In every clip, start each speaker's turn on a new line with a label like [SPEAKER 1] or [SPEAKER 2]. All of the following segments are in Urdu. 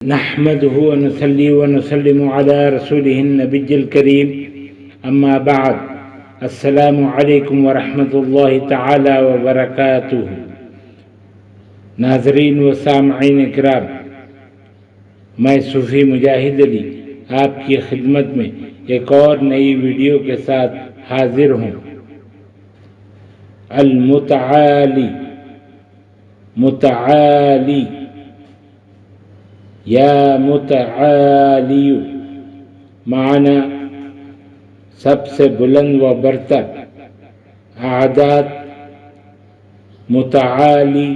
[SPEAKER 1] نحمده ونصلي ونسلم على رسوله النبي الكريم اما بعد السلام علیکم ورحمۃ اللہ تعالی وبرکاتہ۔ ناظرین و سامعین اکرام، میں صوفی مجاہد علی آپ کی خدمت میں ایک اور نئی ویڈیو کے ساتھ حاضر ہوں۔ المتعالی، متعالی یا متعالی معنی سب سے بلند و برتر، اعداد متعالی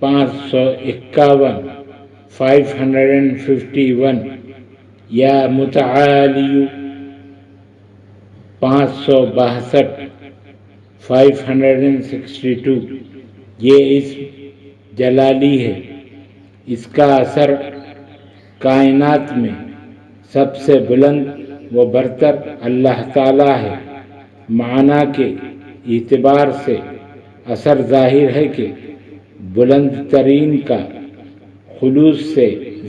[SPEAKER 1] 551 551 یا متعالی 562 562، یہ اسم جلالی ہے۔ اس کا اثر کائنات میں سب سے بلند و برتر اللہ تعالی ہے۔ معنی کے اعتبار سے اثر ظاہر ہے کہ بلند ترین کا خلوص سے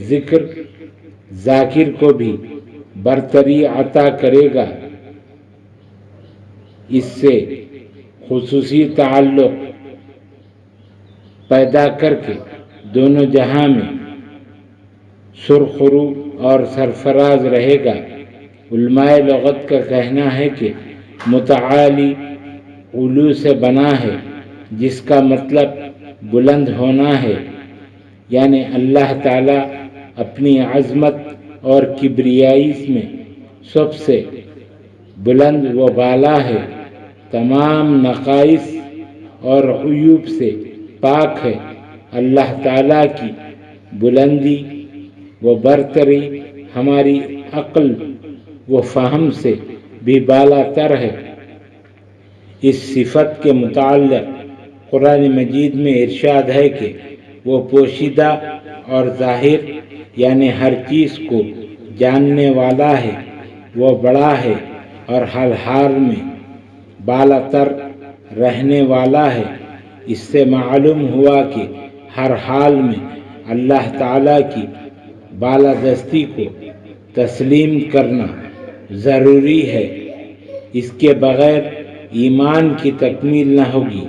[SPEAKER 1] ذکر ذاکر کو بھی برتری عطا کرے گا۔ اس سے خصوصی تعلق پیدا کر کے دونوں جہاں میں سرخرو اور سرفراز رہے گا۔ علماء لغت کا کہنا ہے کہ متعالی علو سے بنا ہے، جس کا مطلب بلند ہونا ہے، یعنی اللہ تعالی اپنی عظمت اور کبریائی میں سب سے بلند و بالا ہے، تمام نقائص اور عیوب سے پاک ہے۔ اللہ تعالیٰ کی بلندی و برتری ہماری عقل و فہم سے بھی بالا تر ہے۔ اس صفت کے متعلق قرآن مجید میں ارشاد ہے کہ وہ پوشیدہ اور ظاہر یعنی ہر چیز کو جاننے والا ہے، وہ بڑا ہے اور ہر حال میں بالا تر رہنے والا ہے۔ اس سے معلوم ہوا کہ ہر حال میں اللہ تعالیٰ کی بالادستی کو تسلیم کرنا ضروری ہے۔ اس کے بغیر ایمان کی تکمیل نہ ہوگی۔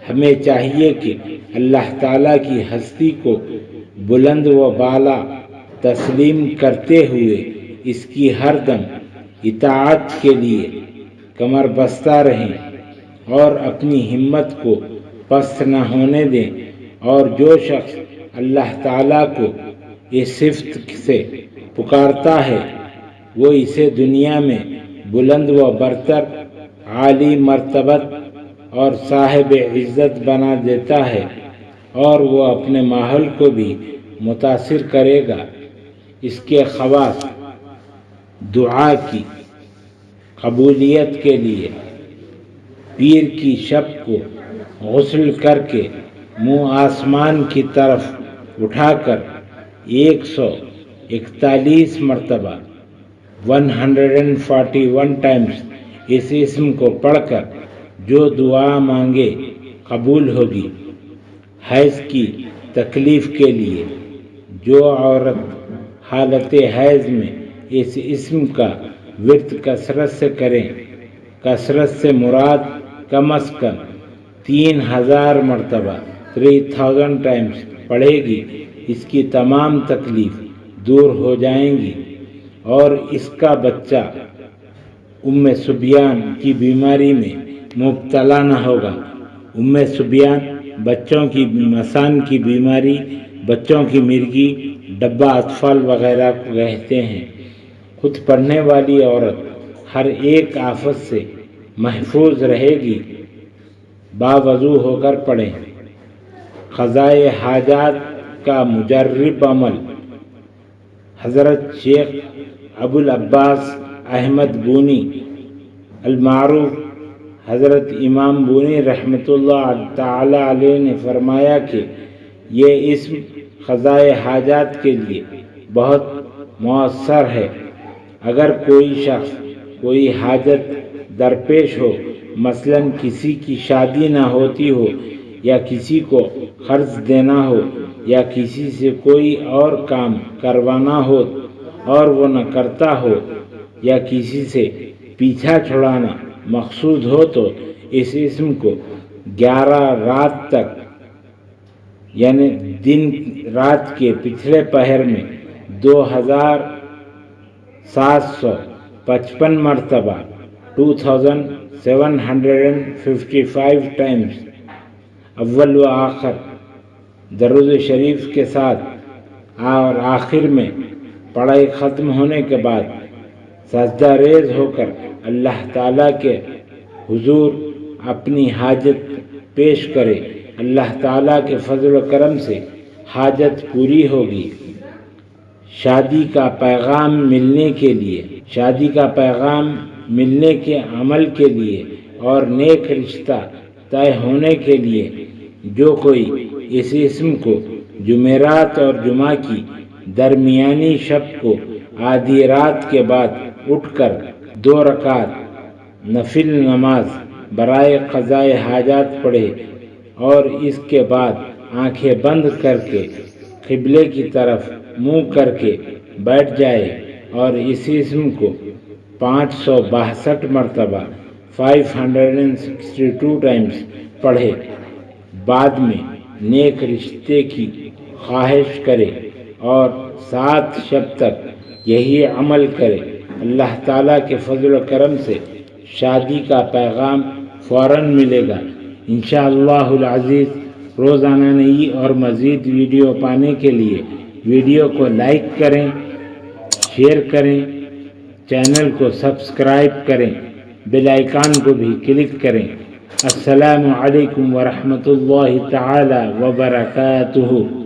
[SPEAKER 1] ہمیں چاہیے کہ اللہ تعالیٰ کی ہستی کو بلند و بالا تسلیم کرتے ہوئے اس کی ہر دم اطاعت کے لیے کمر بستہ رہیں اور اپنی ہمت کو پست نہ ہونے دیں، اور جو شخص اللہ تعالیٰ کو اس صفت سے پکارتا ہے وہ اسے دنیا میں بلند و برتر، عالی مرتبت اور صاحب عزت بنا دیتا ہے، اور وہ اپنے ماحول کو بھی متاثر کرے گا۔ اس کے خواص دعا کی قبولیت کے لیے پیر کی شب کو غسل کر کے منہ آسمان کی طرف اٹھا کر 141 مرتبہ 141 ٹائمز اس اسم کو پڑھ کر جو دعا مانگے قبول ہوگی۔ حیض کی تکلیف کے لیے جو عورت حالت حیض میں اس اسم کا ورد کثرت سے کریں، کثرت سے مراد کم از کم 3000 مرتبہ 3000 ٹائمز پڑھے گی، اس کی تمام تکلیف دور ہو جائیں گی، اور اس کا بچہ سبیان کی بیماری میں مبتلا نہ ہوگا۔ سبیان بچوں کی مسان کی بیماری، بچوں کی مرگی، ڈبہ اطفال وغیرہ کو کہتے ہیں۔ خود پڑھنے والی عورت ہر ایک آفت سے محفوظ رہے گی۔ باوضو ہو کر پڑھیں۔ قضائے حاجات کا مجرب عمل۔ حضرت شیخ ابوالعباس احمد بونی المعروف حضرت امام بونی رحمۃ اللہ تعالی علیہ نے فرمایا کہ یہ اسم قضائے حاجات کے لیے بہت مؤثر ہے۔ اگر کوئی شخص کوئی حاجت درپیش ہو، مثلاً کسی کی شادی نہ ہوتی ہو یا کسی کو قرض دینا ہو، یا کسی سے کوئی اور کام کروانا ہو اور وہ نہ کرتا ہو یا کسی سے پیچھا چھڑانا مقصود ہو تو اس اسم کو 11 رات تک یعنی دن رات کے پچھلے پہر میں 2755 مرتبہ 2755 ٹائمز اول و آخر درود شریف کے ساتھ اور آخر میں پڑھائی ختم ہونے کے بعد سجدہ ریز ہو کر اللہ تعالیٰ کے حضور اپنی حاجت پیش کرے، اللہ تعالیٰ کے فضل و کرم سے حاجت پوری ہوگی۔ شادی کا پیغام ملنے کے عمل کے لیے اور نیک رشتہ طے ہونے کے لیے جو کوئی اس اسم کو جمعرات اور جمعہ کی درمیانی شب کو آدھی رات کے بعد اٹھ کر 2 رکعت نفل نماز برائے قضائے حاجات پڑھے اور اس کے بعد آنکھیں بند کر کے قبلے کی طرف منہ کر کے بیٹھ جائے اور اس اسم کو 562 مرتبہ 562 ٹائمز پڑھے، بعد میں نیک رشتے کی خواہش کرے اور 7 شب تک یہی عمل کرے، اللہ تعالیٰ کے فضل و کرم سے شادی کا پیغام فوراً ملے گا انشاءاللہ العزیز۔ روزانہ نئی اور مزید ویڈیو پانے کے لیے ویڈیو کو لائک کریں، شیئر کریں، چینل کو سبسکرائب کریں، بیل آئیکن کو بھی کلک کریں۔ السلام علیکم ورحمۃ اللہ تعالی وبرکاتہ۔